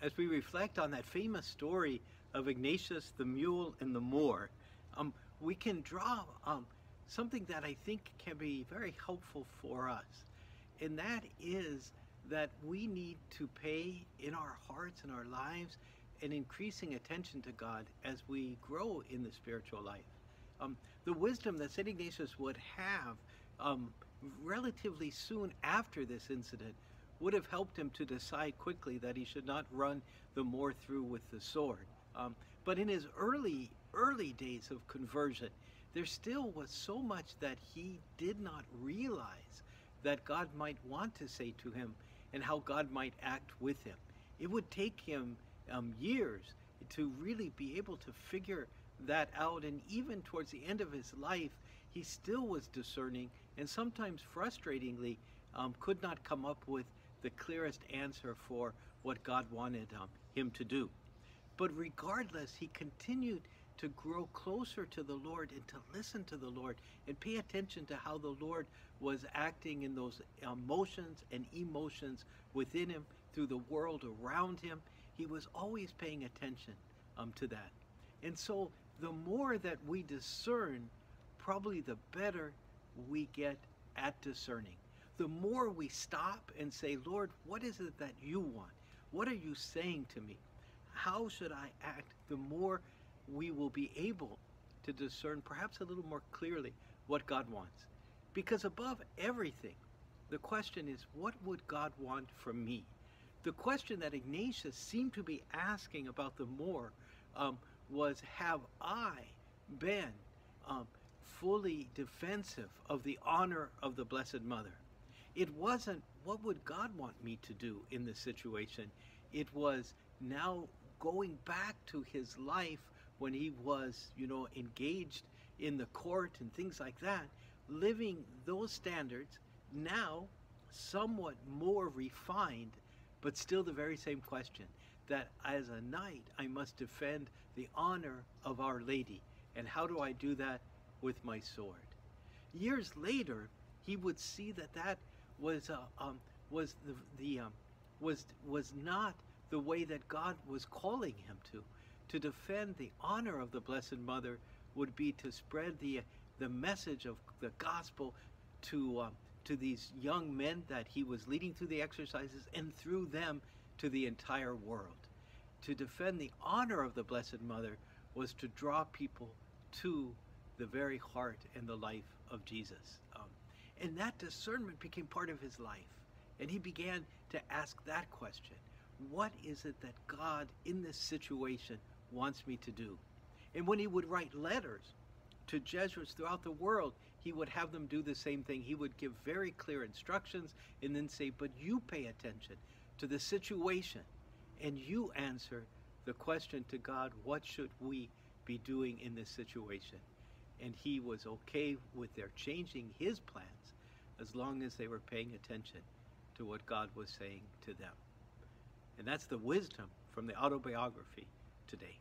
as we reflect on that famous story of Ignatius, the mule, and the Moor, we can draw something that I think can be very helpful for us. And that is that we need to pay in our hearts and our lives an increasing attention to God as we grow in the spiritual life. The wisdom that St. Ignatius would have relatively soon after this incident would have helped him to decide quickly that he should not run the Moor through with the sword. But in his early days of conversion, there still was so much that he did not realize that God might want to say to him and how God might act with him. It would take him years to really be able to figure that out, and even towards the end of his life, he still was discerning and sometimes frustratingly could not come up with the clearest answer for what God wanted him to do. But regardless, he continued to grow closer to the Lord and to listen to the Lord and pay attention to how the Lord was acting in those emotions and emotions within him, through the world around him. He was always paying attention to that. And so the more that we discern, probably the better we get at discerning. The more we stop and say, Lord, what is it that you want? What are you saying to me? How should I act? The more we will be able to discern perhaps a little more clearly what God wants. Because above everything, the question is, what would God want from me? The question that Ignatius seemed to be asking about the Moor was, have I been fully defensive of the honor of the Blessed Mother? It wasn't, what would God want me to do in this situation? It was now going back to his life when he was, engaged in the court and things like that, living those standards, now somewhat more refined, but still the very same question, that as a knight I must defend the honor of Our Lady. And how do I do that? With my sword. Years later, he would see that was not the way that God was calling him to. To defend the honor of the Blessed Mother would be to spread the message of the gospel to these young men that he was leading through the exercises, and through them to the entire world. To defend the honor of the Blessed Mother was to draw people to the very heart and the life of Jesus. And that discernment became part of his life. And he began to ask that question. What is it that God in this situation wants me to do? And when he would write letters to Jesuits throughout the world, he would have them do the same thing. He would give very clear instructions and then say, but you pay attention to the situation and you answer the question to God, what should we be doing in this situation? And he was okay with their changing his plans as long as they were paying attention to what God was saying to them. And that's the wisdom from the autobiography today.